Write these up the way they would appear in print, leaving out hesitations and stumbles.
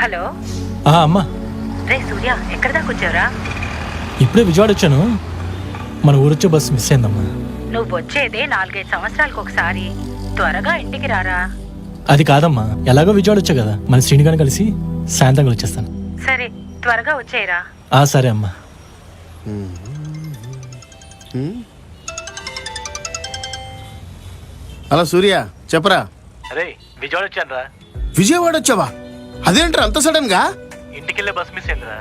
Hello అమ్మా. రే సూర్య, ఎక్కడ దాకా వచ్చావురా? ఇప్పుడే విజయవాడ వచ్చాను. మన ఊరొచ్చే బస్సు మిస్ అయిందమ్మా. నువ్వు వచ్చేదే 4-5 సంవత్సరాలకు ఒకసారి. త్వరగా ఇంటికి రారా. అది కాదమ్మా, ఎలాగో విజయవాడ వచ్చా కదా, మన శ్రీనిగాని కలిసి సాయంత్రం వచ్చేస్తాను. సరే, త్వరగా వచ్చేయరా. సరే అమ్మా. హలో సూర్య, చెప్పరా. అరే విజయవాడ వచ్చాను రా. విజయవాడ వచ్చావా? అదేంట్రా అంత సడన్ గా? ఇంటికి వెళ్ళే బస్ మిస్ అయిందిరా.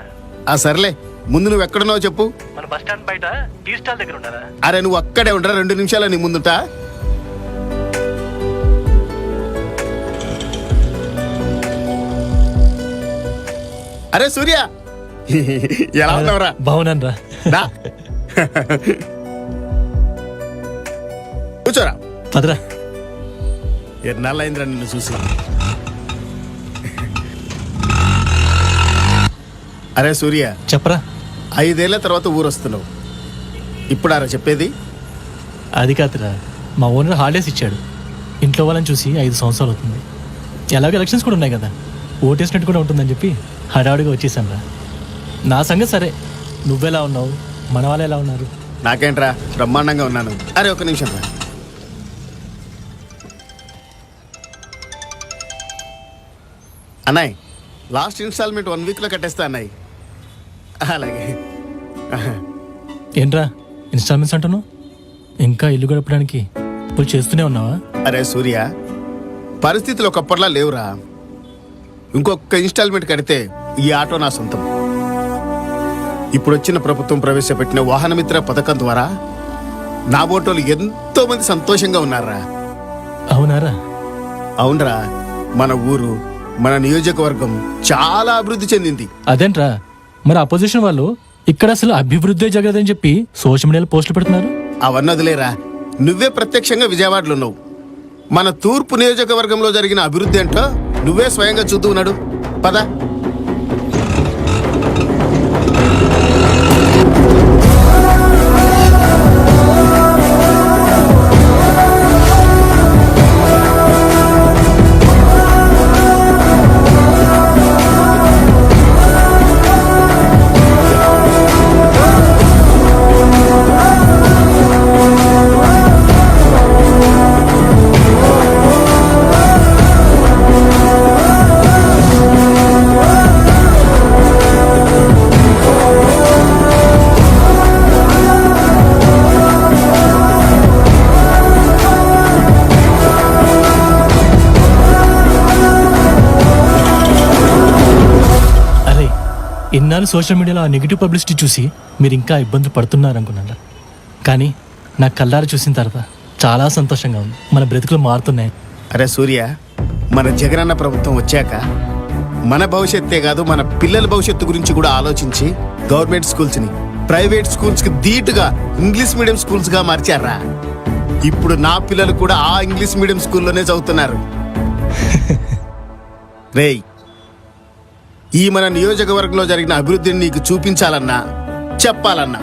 సర్లే, ముందు నువ్వు ఎక్కడున్నావు చెప్పు. మన బస్ స్టాండ్ బయట టీ స్టాల్ దగ్గర ఉన్నారా? అరే నువ్వు అక్కడే ఉండరా, 2 నిమిషాలు నీ ముందుంటా. అరే సూర్య, ఎలా ఉన్నావురా? బాగున్నాను రా. దా. కూర్చోరా. పదరా. ఎన్నాళ్ళైందిరా నిన్ను చూసి. అరే సూర్య, చెప్పరా. 5 ఏళ్ల తర్వాత ఊరొస్తున్నావు. ఇప్పుడారా చెప్పేది? అది కాదురా, మా ఓనర్ హాలిడేస్ ఇచ్చాడు. ఇంట్లో వాళ్ళని చూసి 5 సంవత్సరాలు అవుతుంది. ఎలాగో ఎలక్షన్స్ కూడా ఉన్నాయి కదా, ఓటేసినట్టు కూడా ఉంటుందని చెప్పి హడావుడిగా వచ్చేసాను రా. నా సంగతి సరే, నువ్వెలా ఉన్నావు, మన వాళ్ళు ఎలా ఉన్నారు? నాకేంట్రా, బ్రహ్మాండంగా ఉన్నాను. అరే 1 నిమిషం రా. అన్నాయ్, లాస్ట్ ఇన్స్టాల్మెంట్ 1 వీక్లో కట్టేస్తా అన్నాయ్. అలాగే. ఏంట్రా ఇన్స్టాల్మెంట్స్ అంటున్నావు? ఇంకా ఇల్లు గడపడానికి ఇప్పుడు చేస్తూనే ఉన్నావా? అరే సూర్య, పరిస్థితులు ఒకప్పటిలా లేవురా. ఇంకొక ఇన్స్టాల్మెంట్ కడితే ఈ ఆటో నా సొంతం. ఇప్పుడు వచ్చిన ప్రభుత్వం ప్రవేశపెట్టిన వాహనమిత్ర పథకం ద్వారా నా ఓటోలు ఎంతో మంది సంతోషంగా ఉన్నారా. అవునారా? అవునరా, మన ఊరు, మన నియోజకవర్గం చాలా అభివృద్ధి చెందింది. అదేంట్రా, మరి అపోజిషన్ వాళ్ళు ఇక్కడ అసలు అభివృద్ధి జరగదని చెప్పి సోషల్ మీడియాలో పోస్టులు పెడుతున్నారు. అవన్నీ వదిలేరా, నువ్వే ప్రత్యక్షంగా విజయవాడలో ఉన్నావు. మన తూర్పు నియోజకవర్గంలో జరిగిన అభివృద్ధి ఏంటో నువ్వే స్వయంగా చూస్తూ ఉన్నాడు. పద. ఇన్నాళ్ళు సోషల్ మీడియాలో ఆ నెగిటివ్ పబ్లిసిటీ చూసి మీరు ఇంకా ఇబ్బందులు పడుతున్నారనుకున్నాను. కానీ నా కళ్ళారా చూసిన తర్వాత చాలా సంతోషంగా ఉంది. మన బ్రతుకులు మారుతున్నాయి. అరే సూర్య, మన జగనన్న ప్రభుత్వం వచ్చాక మన భవిష్యత్తే కాదు, మన పిల్లల భవిష్యత్తు గురించి కూడా ఆలోచించి గవర్నమెంట్ స్కూల్స్ని ప్రైవేట్ స్కూల్స్కి ధీటుగా ఇంగ్లీష్ మీడియం స్కూల్స్గా మార్చారా. ఇప్పుడు నా పిల్లలు కూడా ఆ ఇంగ్లీష్ మీడియం స్కూల్లోనే చదువుతున్నారు. రేయ్, ఈ మన నియోజకవర్గంలో జరిగిన అభివృద్ధిని నీకు చూపించాలన్నా చెప్పాలన్నా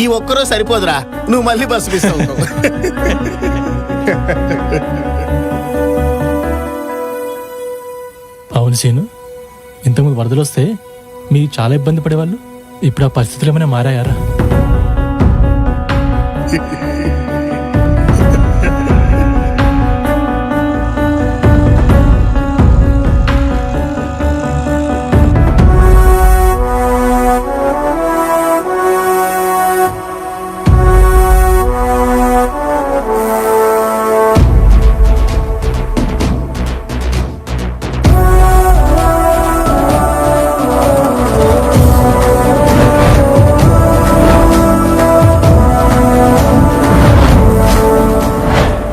ఈ ఒక్కరో సరిపోదురా, నువ్వు మళ్ళీ బస్సు మిస్ అవుతావు. అవును సీను, ఇంతకుముందు వరదలు వస్తే మీరు చాలా ఇబ్బంది పడేవాళ్ళు. ఇప్పుడు ఆ పరిస్థితులు ఏమైనా మారాయారా?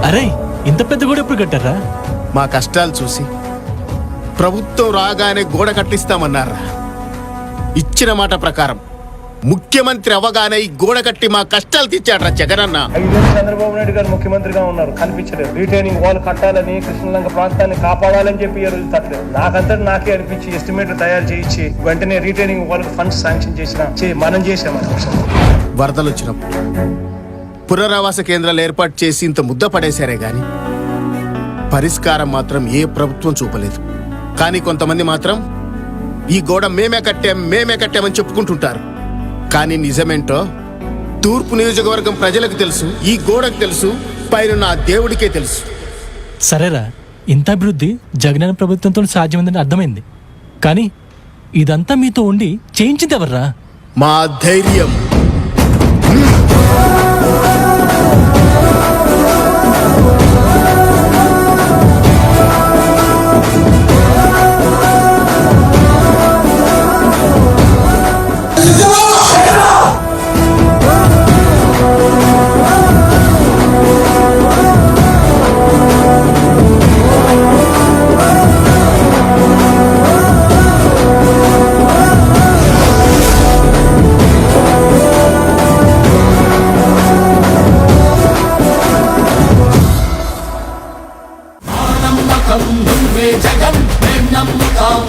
అరే, ఇంత పెద్ద గోడ ఎప్పుడు కట్టారా? మా కష్టాలు చూసి ప్రభుత్వం రాగానే గోడ కట్టిస్తామన్నారా. ఇచ్చిన మాట ప్రకారం ముఖ్యమంత్రి అవగానే ఈ గోడ కట్టి మా కష్టాలు తీర్చాడ్రా జగనన్న. 5 ఏళ్ళు చంద్రబాబు నాయుడు గారు ముఖ్యమంత్రిగా ఉన్నారు, కనిపించలేదు. రిటైనింగ్ వాల్ కట్టాలని, కృష్ణలంక ప్రాంతాన్ని కాపాడాలని చెప్పి ఈ రోజు తట్టలేదు. నాకే అనిపించి ఎస్టిమేట్ తయారు చేయించి వెంటనే రిటైనింగ్ వాల్ ఫండ్స్ శాంక్షన్ మనం చేసామని. వరదలు వచ్చినప్పుడు పునరావాస కేంద్రాలు ఏర్పాటు చేసి ఇంత ముద్ద పడేశారే గాని పరిష్కారం మాత్రం ఏ ప్రభుత్వం చూపలేదు. కానీ కొంతమంది మాత్రం ఈ గోడ మేమే కట్టామని చెప్పుకుంటుంటారు. కానీ నిజమేంటో తూర్పు నియోజకవర్గం ప్రజలకు తెలుసు, ఈ గోడకు తెలుసు, పైన నా దేవుడికే తెలుసు. సరేరా, ఇంత అభివృద్ధి జగనన్న ప్రభుత్వంతో సాధ్యమైందని అర్థమైంది. కానీ ఇదంతా మీతో ఉండి చేయించింది ఎవర్రా? మా ధైర్యం. నమ్మకం నువ్వే జగం మేం నమ్ముతాం